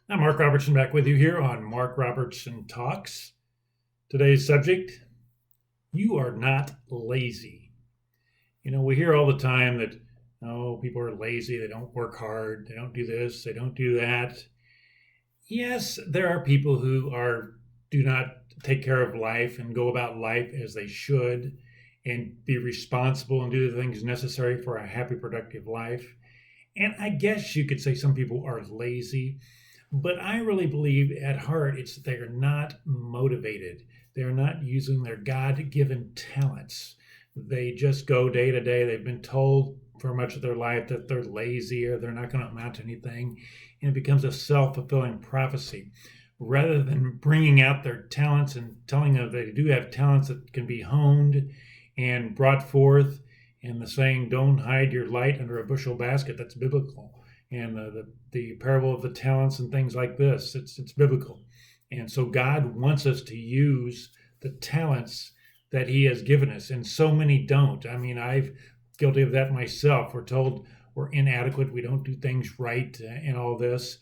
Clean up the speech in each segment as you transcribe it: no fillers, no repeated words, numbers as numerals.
I'm Mark Robertson back with you here on Mark Robertson Talks. Today's subject: you are not lazy. We hear all the time that, oh, people are lazy, they don't work hard, they don't do this, they don't do that. Yes, there are people who do not take care of life and go about life as they should and be responsible and do the things necessary for a happy, productive life. And I guess you could say some people are lazy, but I really believe at heart it's that they are not motivated. They're not using their God given talents. They just go day to day. They've been told for much of their life that they're lazy or they're not going to amount to anything. And it becomes a self fulfilling prophecy. Rather than bringing out their talents and telling them they do have talents that can be honed and brought forth, and the saying, don't hide your light under a bushel basket, that's biblical. And the parable of the talents and things like this, it's biblical. And so God wants us to use the talents that he has given us, and so many don't. I mean, I've guilty of that myself. We're told we're inadequate, we don't do things right, and all this.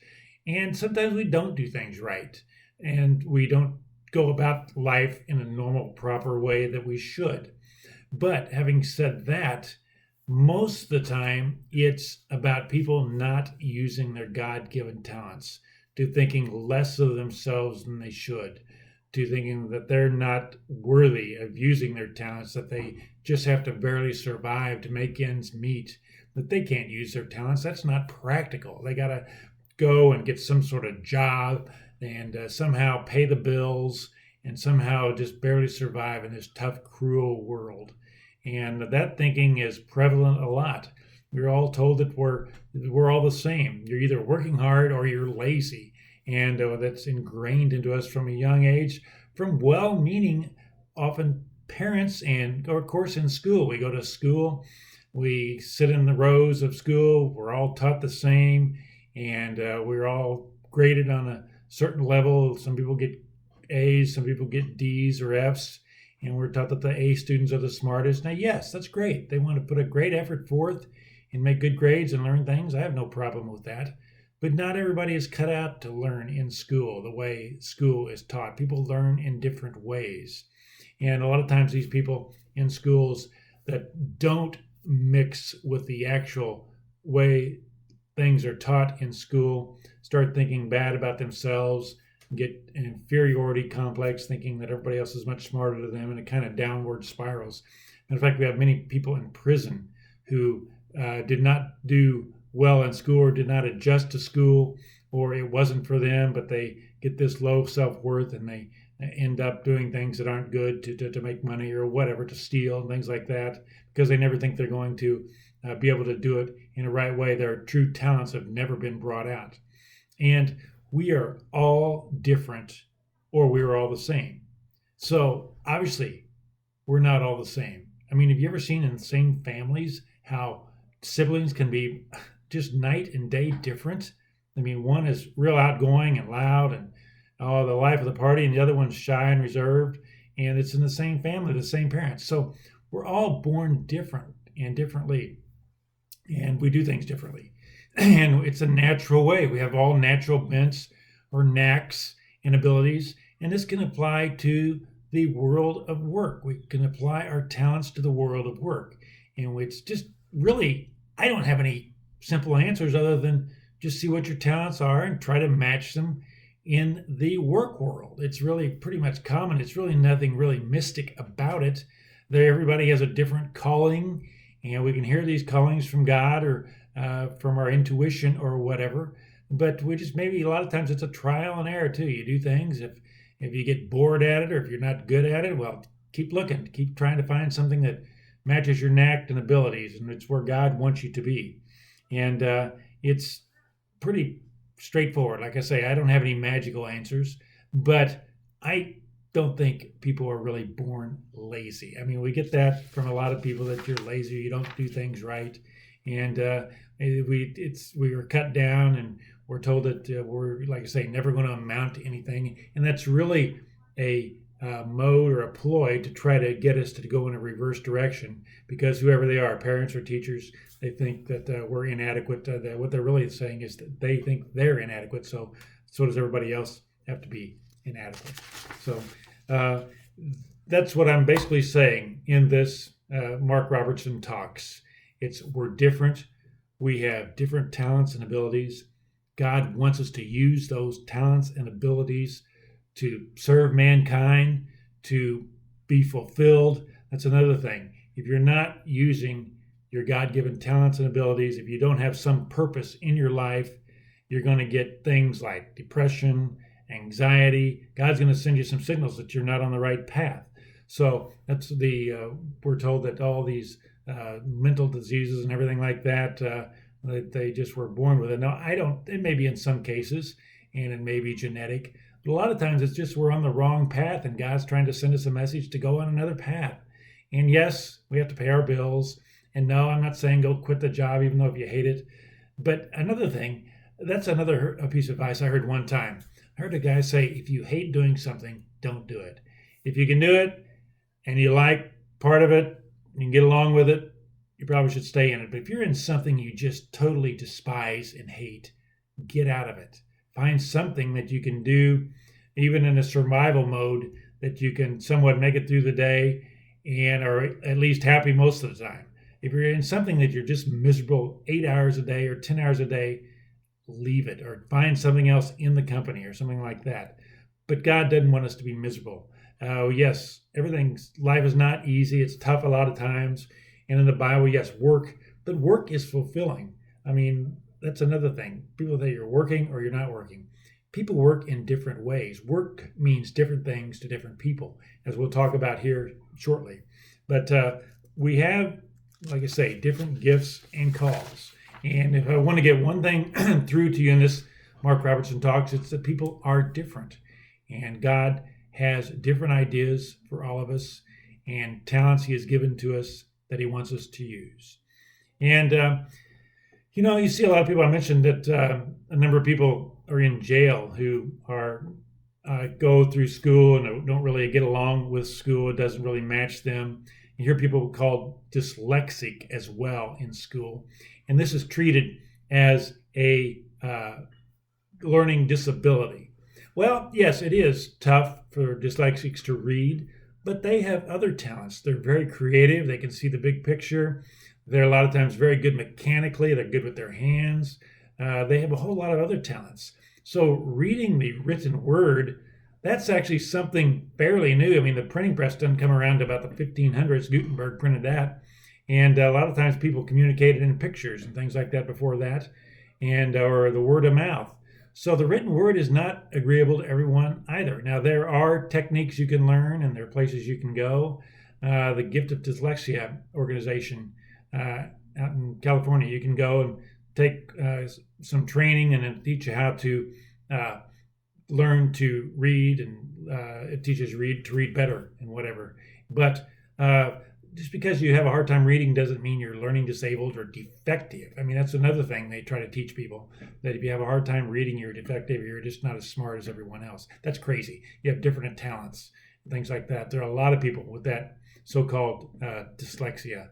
And sometimes we don't do things right, and we don't go about life in a normal, proper way that we should. But having said that, most of the time it's about people not using their God given talents, to thinking less of themselves than they should, to thinking that they're not worthy of using their talents, that they just have to barely survive to make ends meet, that they can't use their talents. That's not practical. They got to go and get some sort of job and somehow pay the bills and somehow just barely survive in this tough, cruel world. And that thinking is prevalent a lot. We're all told that we're all the same. You're either working hard or you're lazy, and that's ingrained into us from a young age, from well-meaning, often parents, and of course in school. We go to school, we sit in the rows of school. We're all taught the same, and we're all graded on a certain level. Some people get A's, some people get D's or F's, and we're taught that the A students are the smartest. Now, yes, that's great. They want to put a great effort forth and make good grades and learn things. I have no problem with that. But not everybody is cut out to learn in school the way school is taught. People learn in different ways. And a lot of times these people in schools that don't mix with the actual way things are taught in school start thinking bad about themselves, get an inferiority complex, thinking that everybody else is much smarter than them, and it kind of downward spirals. In fact, we have many people in prison who did not do well in school or did not adjust to school, or it wasn't for them, but they get this low self-worth and they end up doing things that aren't good to make money or whatever, to steal and things like that, because they never think they're going to be able to do it in a right way. Their true talents have never been brought out. And we are all different, or we are all the same. So obviously, we're not all the same. I mean, have you ever seen in the same families how siblings can be just night and day different? I mean, one is real outgoing and loud and the life of the party, and the other one's shy and reserved. And it's in the same family, the same parents. So we're all born different and differently, and we do things differently. And it's a natural way. We have all natural bents or knacks and abilities, and this can apply to the world of work. We can apply our talents to the world of work, in which just really, I don't have any simple answers other than just see what your talents are and try to match them in the work world. It's really pretty much common. It's really nothing really mystic about it. Everybody has a different calling, and we can hear these callings from God or from our intuition or whatever. But we just, maybe a lot of times it's a trial and error too. You do things, if you get bored at it or if you're not good at it, well, keep looking, keep trying to find something that matches your knack and abilities, and it's where God wants you to be. And it's pretty straightforward. Like I say, I don't have any magical answers, but I don't think people are really born lazy. I mean, we get that from a lot of people, that you're lazy, you don't do things right, and we were cut down, and we're told that we're, like I say, never going to amount to anything, and that's really a mode or a ploy to try to get us to go in a reverse direction, because whoever they are, parents or teachers, they think that we're inadequate. That what they're really saying is that they think they're inadequate, so does everybody else have to be inadequate. So that's what I'm basically saying in this Mark Robertson Talks. We're different. We have different talents and abilities. God wants us to use those talents and abilities to serve mankind, to be fulfilled. That's another thing. If you're not using your God-given talents and abilities, if you don't have some purpose in your life, you're going to get things like depression, anxiety. God's going to send you some signals that you're not on the right path. So that's we're told that all these mental diseases and everything like that, they just were born with it. Now, it may be in some cases, and it may be genetic, but a lot of times it's just we're on the wrong path, and God's trying to send us a message to go on another path. And yes, we have to pay our bills. And no, I'm not saying go quit the job, even though if you hate it. But another thing, that's another piece of advice I heard one time. I heard a guy say, if you hate doing something, don't do it. If you can do it and you like part of it, you can get along with it, you probably should stay in it. But if you're in something you just totally despise and hate, get out of it. Find something that you can do, even in a survival mode, that you can somewhat make it through the day and are at least happy most of the time. If you're in something that you're just miserable 8 hours a day or 10 hours a day, leave it or find something else in the company or something like that. But God doesn't want us to be miserable. Yes, life is not easy. It's tough a lot of times. And in the Bible, yes, work, but work is fulfilling. I mean, that's another thing. People say you're working or you're not working. People work in different ways. Work means different things to different people, as we'll talk about here shortly. But we have, like I say, different gifts and calls. And if I want to get one thing through to you in this Mark Robertson Talks, it's that people are different. And God has different ideas for all of us and talents he has given to us that he wants us to use. And, you see a lot of people. I mentioned that a number of people are in jail who go through school and don't really get along with school. It doesn't really match them. You hear people called dyslexic as well in school. And this is treated as a learning disability. Well, yes, it is tough for dyslexics to read, but they have other talents. They're very creative. They can see the big picture. They're a lot of times very good mechanically. They're good with their hands. They have a whole lot of other talents. So reading the written word, that's actually something fairly new. I mean, the printing press didn't come around to about the 1500s. Gutenberg printed that. And a lot of times people communicated in pictures and things like that before that, or the word of mouth. So the written word is not agreeable to everyone either. Now, there are techniques you can learn, and there are places you can go. The Gift of Dyslexia organization out in California, you can go and take some training, and it teach you how to learn to read, and it teaches to read better and whatever. But just because you have a hard time reading doesn't mean you're learning disabled or defective. I mean, that's another thing they try to teach people, that if you have a hard time reading, you're defective, you're just not as smart as everyone else. That's crazy. You have different talents, things like that. There are a lot of people with that so-called dyslexia,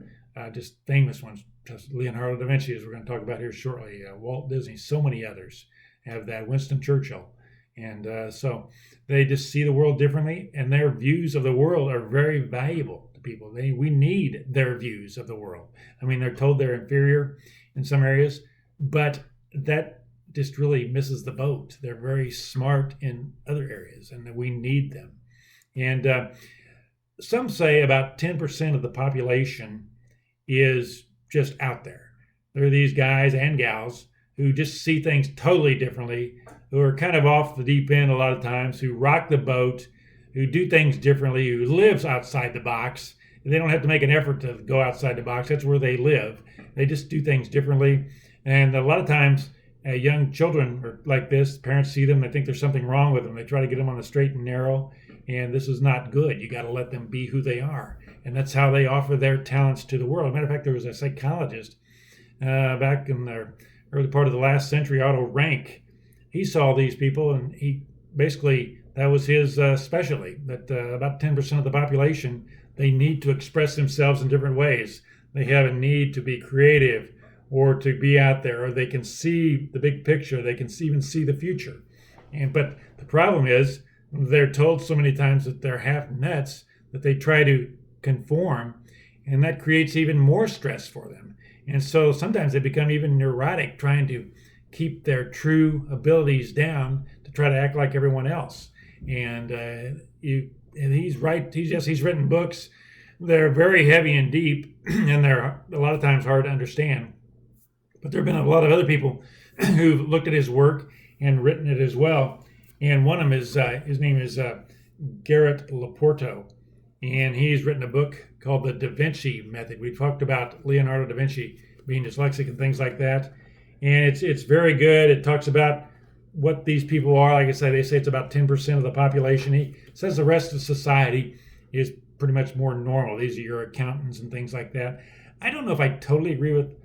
just famous ones. Leonardo da Vinci, as we're going to talk about here shortly, Walt Disney, so many others have that, Winston Churchill. And so they just see the world differently, and their views of the world are very valuable to people. We need their views of the world. I mean, they're told they're inferior in some areas, but that just really misses the boat. They're very smart in other areas, and we need them. And some say about 10% of the population is just out there. There are these guys and gals who just see things totally differently, who are kind of off the deep end a lot of times, who rock the boat, who do things differently, who lives outside the box. They don't have to make an effort to go outside the box. That's where they live. They just do things differently. And a lot of times, young children are like this. Parents see them, they think there's something wrong with them. They try to get them on the straight and narrow, and this is not good. You got to let them be who they are. And that's how they offer their talents to the world. As a matter of fact, there was a psychologist back in the early part of the last century, Otto Rank. He saw these people, and he basically that was his specialty, that about 10% of the population, they need to express themselves in different ways. They have a need to be creative or to be out there, or they can see the big picture. They can even see the future. But the problem is they're told so many times that they're half nuts that they try to conform, and that creates even more stress for them. And so sometimes they become even neurotic, trying to keep their true abilities down to try to act like everyone else. And he's right. He's written books. They're very heavy and deep, and they're a lot of times hard to understand. But there have been a lot of other people who've looked at his work and written it as well. And one of them is his name is Garrett Laporto, and he's written a book called The Da Vinci Method. We talked about Leonardo da Vinci being dyslexic and things like that, and it's very good. It talks about what these people are. Like I say, they say it's about 10% of the population. He says the rest of society is pretty much more normal. These are your accountants and things like that. I don't know if I totally agree with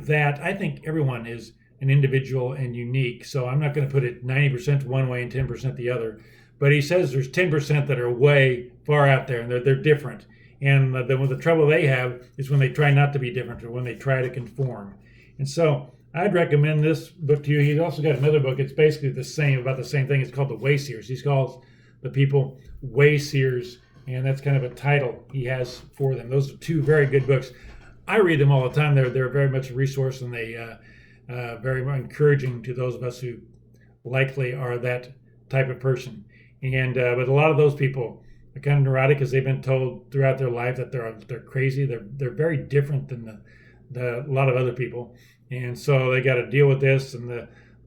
that. I think everyone is an individual and unique. So I'm not going to put it 90% one way and 10% the other. But he says there's 10% that are way far out there, and they're different. And the trouble they have is when they try not to be different, or when they try to conform. And so I'd recommend this book to you. He's also got another book. It's basically about the same thing. It's called The Wayseers. He calls the people Wayseers, and that's kind of a title he has for them. Those are two very good books. I read them all the time. They're very much a resource, and they very encouraging to those of us who likely are that type of person. And but a lot of those people are kind of neurotic because they've been told throughout their life that they're crazy. They're very different than a lot of other people. And so they got to deal with this, and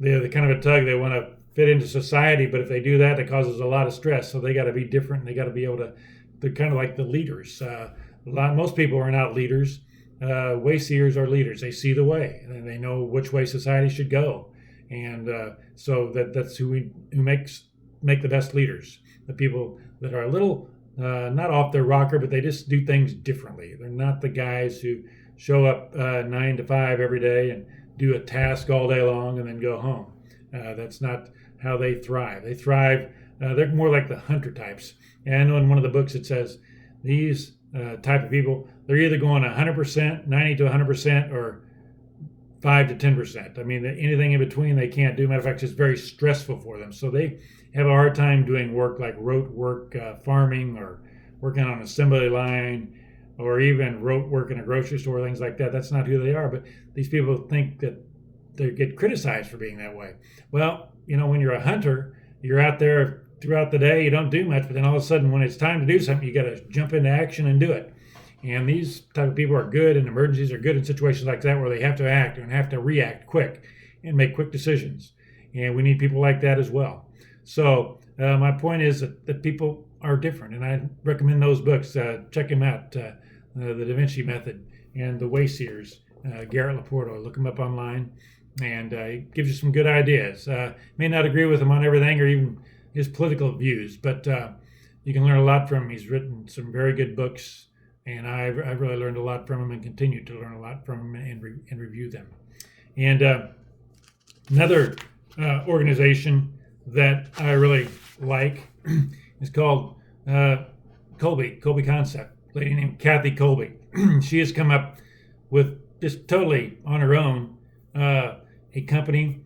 they're kind of a tug. They want to fit into society, but if they do that, it causes a lot of stress. So they got to be different. And they got to be able to. They're kind of like the leaders. Most people are not leaders. Wayseers are leaders. They see the way, and they know which way society should go. And so that's who make the best leaders. The people that are a little not off their rocker, but they just do things differently. They're not the guys who show up 9 to 5 every day and do a task all day long and then go home. That's not how they thrive. They thrive. They're more like the hunter types. And I know in one of the books it says these type of people, they're either going 100%, 90 to 100%, or 5 to 10%. I mean, anything in between they can't do. Matter of fact, it's very stressful for them. So they have a hard time doing work like rote work, farming, or working on an assembly line, or even rote work in a grocery store, things like that. That's not who they are. But these people think that they get criticized for being that way. Well, when you're a hunter, you're out there throughout the day, you don't do much, but then all of a sudden when it's time to do something, you got to jump into action and do it. And these type of people are good in emergencies, are good in situations like that where they have to act and have to react quick and make quick decisions. And we need people like that as well. So my point is that people are different, and I recommend those books. Check them out, The Da Vinci Method and The Wayseers, Garrett Laporto. Look him up online, and he gives you some good ideas. May not agree with him on everything or even his political views, but you can learn a lot from him. He's written some very good books, and I've really learned a lot from him and continue to learn a lot from him and review them. And another organization that I really like is called Colby Concept. A lady named Kathy Colby. She has come up with just totally on her own a company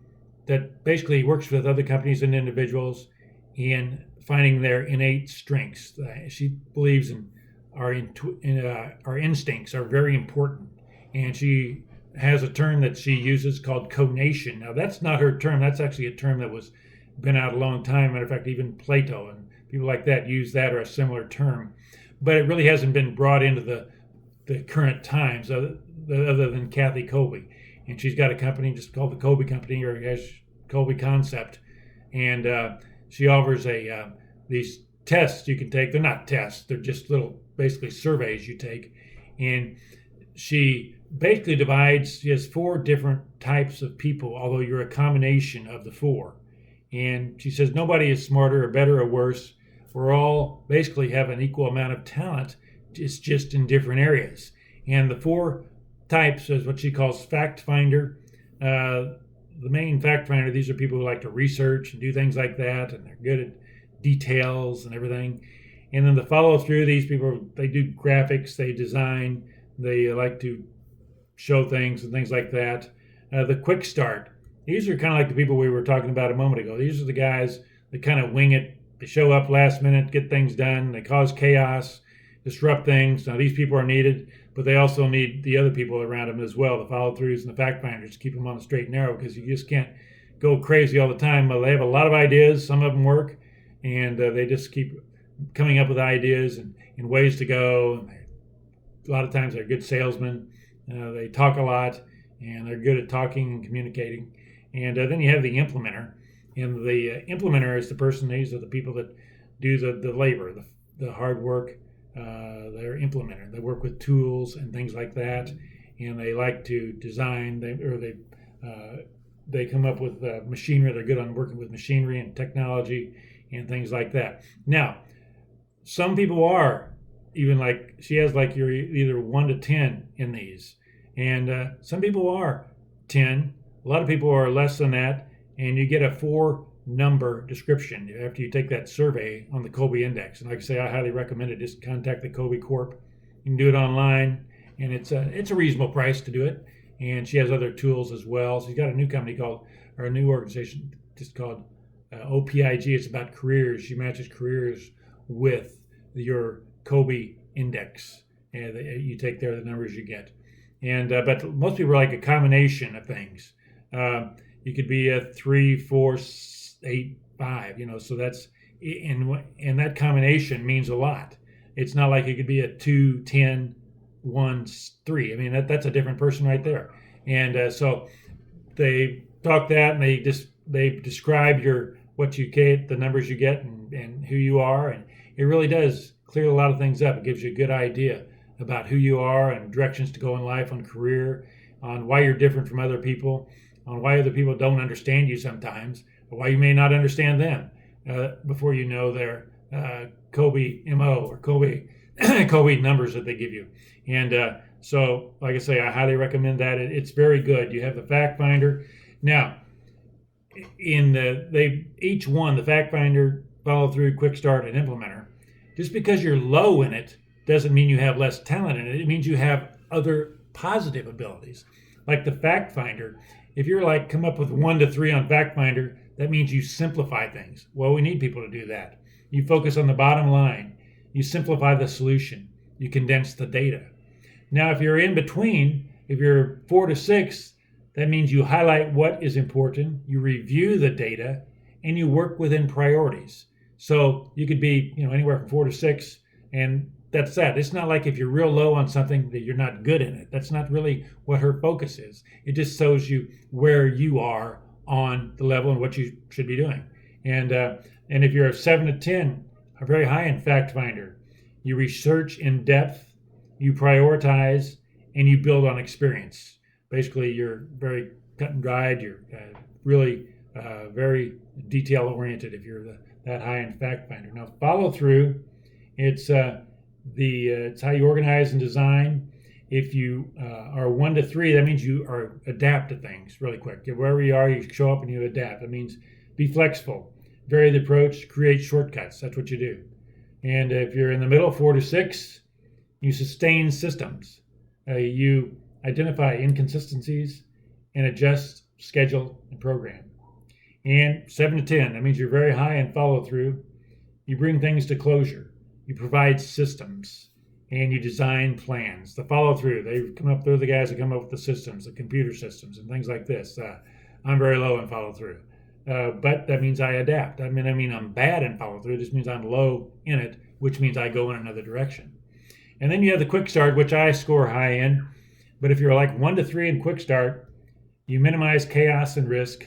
that basically works with other companies and individuals in finding their innate strengths. She believes in our instincts are very important, and she has a term that she uses called conation. Now that's not her term. That's actually a term that was been out a long time. Matter of fact, even Plato and people like that use that or a similar term, but it really hasn't been brought into the current times other than Kathy Colby. And she's got a company just called the Colby Company, or has Colby Concept, and she offers these tests you can take. They're not tests; they're just little, basically surveys you take. And she basically she has 4 different types of people, although you're a combination of the 4. And she says nobody is smarter or better or worse. We're all basically have an equal amount of talent. It's just in different areas. And the 4 types is what she calls fact finder. The main fact finder, these are people who like to research and do things like that, and they're good at details and everything. And then the follow through, these people, they do graphics, they design, they like to show things and things like that. The quick start, these are kind of like the people we were talking about a moment ago. These are the guys that kind of wing it. They show up last minute, get things done. They cause chaos, disrupt things. Now, these people are needed, but they also need the other people around them as well, the follow-throughs and the fact-finders, to keep them on the straight and narrow, because you just can't go crazy all the time. They have a lot of ideas. Some of them work, and they just keep coming up with ideas and ways to go. And a lot of times they're good salesmen. They talk a lot, and they're good at talking and communicating. And then you have the implementer. And the implementer is the person, these are the people that do the labor, the hard work. They're implementer. They work with tools and things like that. And they like to design, they come up with machinery. They're good on working with machinery and technology and things like that. Now, some people are even like, she has like you're either 1 to 10 in these. And some people are 10. A lot of people are less than that. And you get a 4-number description after you take that survey on the Kolbe Index. And like I say, I highly recommend it. Just contact the Kolbe Corp. You can do it online, and it's a reasonable price to do it. And she has other tools as well. So she's got a new company or a new organization just called OPIG. It's about careers. She matches careers with your Kolbe Index. And you take there the numbers you get. And but most people are like a combination of things. You could be a 3, 4, 8, 5. So that's and that combination means a lot. It's not like it could be a 2, 10, 1, 3. I mean that's a different person right there. And so they talk that, and they describe what you get, the numbers you get, and who you are, and it really does clear a lot of things up. It gives you a good idea about who you are and directions to go in life, on career, on why you're different from other people, on why other people don't understand you sometimes, or why you may not understand them before you know their Kolbe MO or Kolbe numbers that they give you. And so, like I say, I highly recommend that. It's very good. You have the fact finder. Now, each one, the fact finder, follow through, quick start, and implementer, just because you're low in it doesn't mean you have less talent in it. It means you have other positive abilities. Like the fact finder, if you're like come up with 1 to 3 on fact finder, that means you simplify things. Well, we need people to do that. You focus on the bottom line. You simplify the solution. You condense the data. Now, if you're in between, if you're 4 to 6, that means you highlight what is important, you review the data, and you work within priorities. So you could be, anywhere from 4 to 6, and that's that. It's not like if you're real low on something that you're not good in it. That's not really what her focus is. It just shows you where you are on the level and what you should be doing. And if you're a 7 to 10, are very high in fact finder. You research in depth, you prioritize, and you build on experience. Basically, you're very cut and dried. You're really very detail oriented if you're that high in fact finder. Now, follow through. It's how you organize and design. If you are 1 to 3, that means you adapt to things really quick. Wherever you are, you show up and you adapt. That means be flexible, vary the approach, create shortcuts. That's what you do. And if you're in the middle, 4 to 6, you sustain systems. You identify inconsistencies and adjust, schedule, and program. And 7 to 10, that means you're very high in follow through. You bring things to closure. You provide systems, and you design plans. The follow through, they're the guys that come up with the systems, the computer systems, and things like this. I'm very low in follow through, but that means I adapt. I mean I'm bad in follow through. This means I'm low in it, which means I go in another direction. And then you have the quick start, which I score high in. But if you're like 1 to 3 in quick start, you minimize chaos and risk,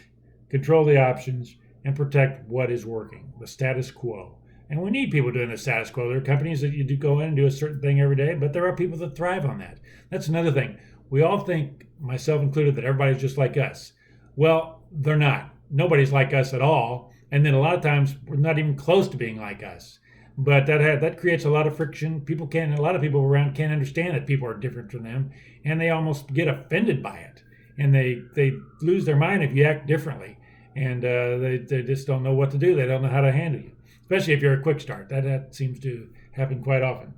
control the options, and protect what is working, the status quo. And we need people doing the status quo. There are companies that you do go in and do a certain thing every day, but there are people that thrive on that. That's another thing. We all think, myself included, that everybody's just like us. Well, they're not. Nobody's like us at all. And then a lot of times we're not even close to being like us. But that creates a lot of friction. A lot of people around can't understand that people are different from them, and they almost get offended by it. And they lose their mind if you act differently. and they just don't know what to do. They don't know how to handle you, especially if you're a quick start. That seems to happen quite often.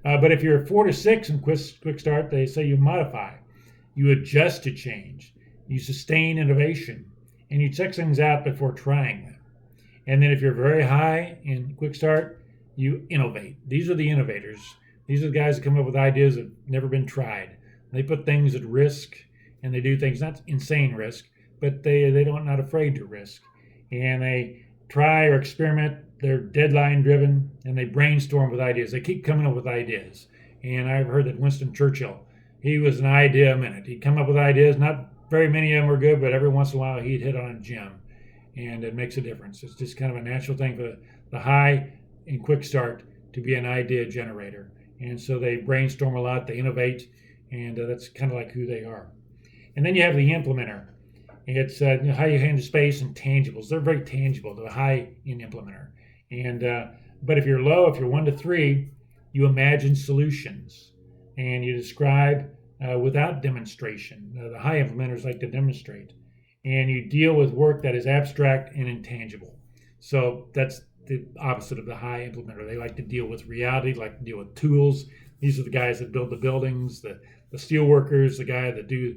But if you're 4 to 6 in quick start, they say you modify, you adjust to change, you sustain innovation, and you check things out before trying them. And then if you're very high in quick start, you innovate. These are the innovators. These are the guys that come up with ideas that have never been tried. They put things at risk, and they do things, not insane risk, but they don't not afraid to risk. And they try or experiment. They're deadline driven, and they brainstorm with ideas. They keep coming up with ideas. And I've heard that Winston Churchill, he was an idea a minute. He'd come up with ideas. Not very many of them were good, but every once in a while he'd hit on a gem, and it makes a difference. It's just kind of a natural thing for the high and quick start to be an idea generator. And so they brainstorm a lot, they innovate, and that's kind of like who they are. And then you have the implementer. It's how you handle space and tangibles. They're very tangible, the high in implementer. And but if you're low, if you're 1 to 3, you imagine solutions and you describe without demonstration. The high implementers like to demonstrate, and you deal with work that is abstract and intangible. So that's the opposite of the high implementer. They like to deal with reality, like to deal with tools. These are the guys that build the buildings, the steel workers, the guy that do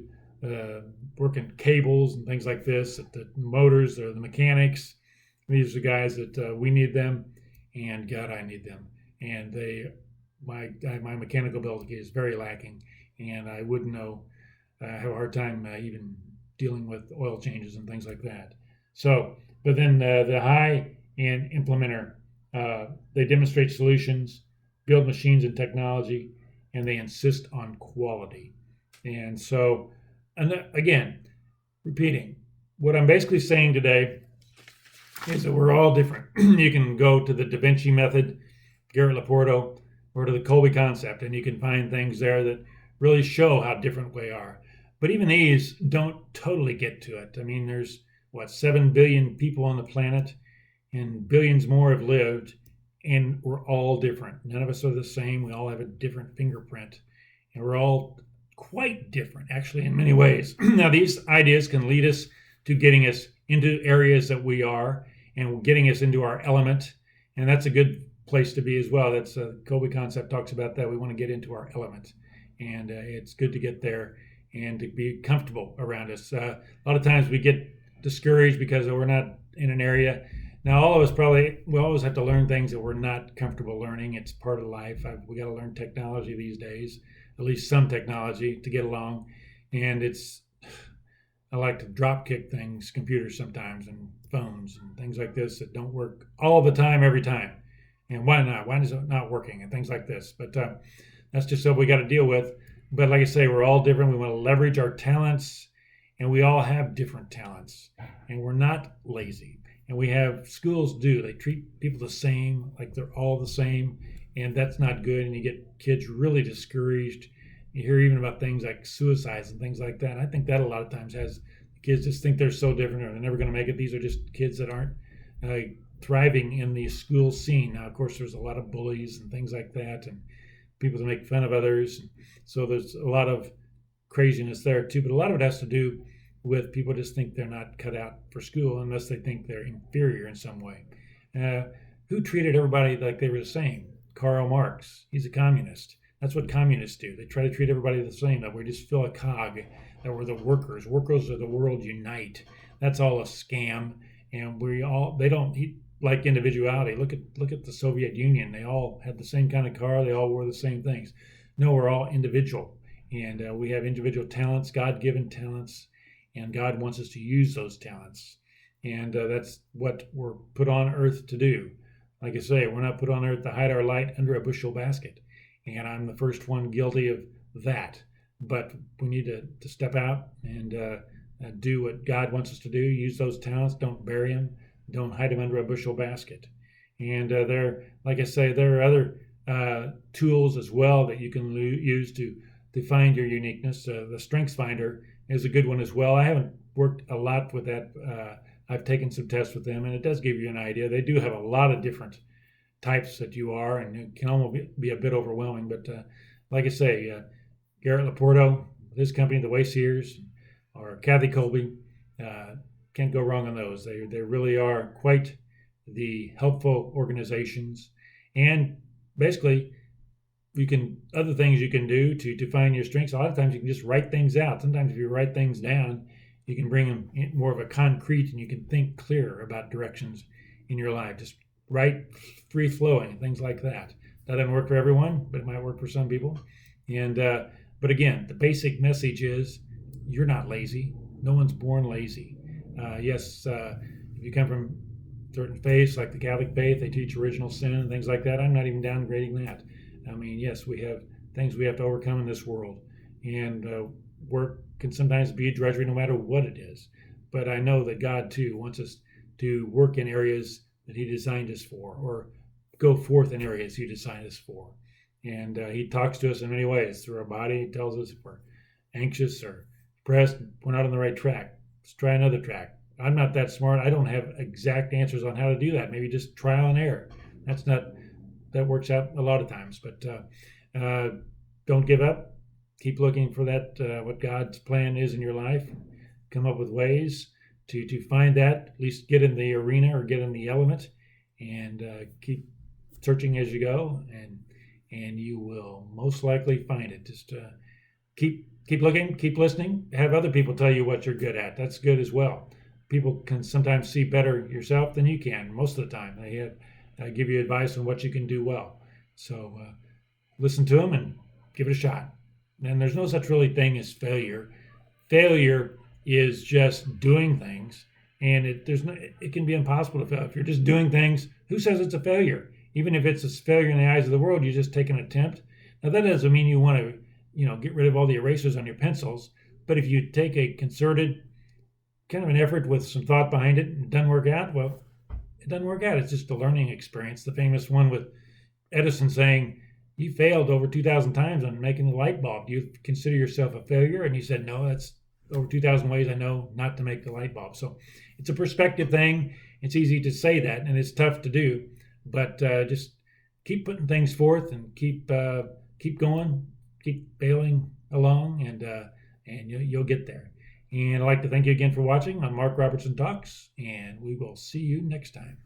working cables and things like this, the motors, the mechanics. These are the guys that we need them, and God, I need them. And my mechanical ability is very lacking, and I wouldn't know. I have a hard time even dealing with oil changes and things like that. So, but then the high end implementer, they demonstrate solutions, build machines and technology, and they insist on quality. And so, and again, repeating, what I'm basically saying today is that we're all different. You can go to the Da Vinci method, Garrett Laporto, or to the Colby concept, and you can find things there that really show how different we are. But even these don't totally get to it. I mean, there's 7 billion people on the planet, and billions more have lived, and we're all different. None of us are the same. We all have a different fingerprint, and we're all quite different, actually, in many ways. Now, these ideas can lead us to getting us into areas that we are and getting us into our element, and that's a good place to be as well. That's Colby concept talks about that. We want to get into our element, and it's good to get there and to be comfortable around us. A lot of times we get discouraged because we're not in an area. Now, all of us we always have to learn things that we're not comfortable learning. It's part of life. We got to learn technology these days, at least some technology to get along. And I like to drop kick things, computers sometimes, and phones and things like this that don't work all the time, every time. And why not? Why is it not working? And things like this. But that's just something we got to deal with. But like I say, we're all different. We want to leverage our talents, and we all have different talents. And we're not lazy. And we have schools they treat people the same, like they're all the same. And that's not good. And you get kids really discouraged. You hear even about things like suicides and things like that. I think that a lot of times has kids just think they're so different or they're never going to make it. These are just kids that aren't thriving in the school scene. Now, of course, there's a lot of bullies and things like that, and people that make fun of others. So there's a lot of craziness there too. But a lot of it has to do with people just think they're not cut out for school unless they think they're inferior in some way. Who treated everybody like they were the same? Karl Marx. He's a communist. That's what communists do. They try to treat everybody the same, that we just fill a cog, that we're the workers. Workers of the world unite. That's all a scam. And they don't like individuality. Look at the Soviet Union. They all had the same kind of car. They all wore the same things. No, we're all individual. And we have individual talents, God-given talents, and God wants us to use those talents. And that's what we're put on earth to do. Like I say, we're not put on earth to hide our light under a bushel basket. And I'm the first one guilty of that. But we need to step out and do what God wants us to do. Use those talents. Don't bury them. Don't hide them under a bushel basket. And like I say, there are other tools as well that you can use to find your uniqueness. The Strengths Finder is a good one as well. I haven't worked a lot with that. I've taken some tests with them, and it does give you an idea. They do have a lot of different types that you are, and it can almost be a bit overwhelming. But like I say, Garrett Laporto, his company, the Wayseers, or Kathy Colby, can't go wrong on those. They really are quite the helpful organizations. And basically, you can other things you can do to find your strengths. A lot of times you can just write things out. Sometimes if you write things down, you can bring them in more of a concrete, and you can think clearer about directions in your life. Just write free flowing, things like that. That doesn't work for everyone, but it might work for some people. And but again, the basic message is you're not lazy. No one's born lazy. Yes, if you come from certain faiths like the Catholic faith, they teach original sin and things like that. I'm not even downgrading that. I mean, yes, we have things we have to overcome in this world, and work can sometimes be a drudgery no matter what it is. But I know that God too wants us to work in areas that He designed us for, or go forth in areas He designed us for. And He talks to us in many ways through our body. He tells us if we're anxious or depressed, we're not on the right track. Let's try another track. I'm not that smart. I don't have exact answers on how to do that. Maybe just trial and error. That works out a lot of times. But don't give up. Keep looking for that, what God's plan is in your life. Come up with ways to find that. At least get in the arena or get in the element, and keep searching as you go, and you will most likely find it. Just keep looking, keep listening. Have other people tell you what you're good at. That's good as well. People can sometimes see better yourself than you can. Most of the time, they give you advice on what you can do well. So listen to them and give it a shot. And there's no such really thing as failure. Failure is just doing things, and it can be impossible to fail. If you're just doing things, who says it's a failure? Even if it's a failure in the eyes of the world, you just take an attempt. Now that doesn't mean you want to, get rid of all the erasers on your pencils. But if you take a concerted kind of an effort with some thought behind it and it doesn't work out, well, it doesn't work out. It's just a learning experience. The famous one with Edison saying, "You failed over 2,000 times on making the light bulb. Do you consider yourself a failure?" And he said, "No, that's over 2,000 ways I know not to make the light bulb." So it's a perspective thing. It's easy to say that, and it's tough to do. But just keep putting things forth and keep going, keep bailing along, and you'll get there. And I'd like to thank you again for watching on Mark Robertson Talks, and we will see you next time.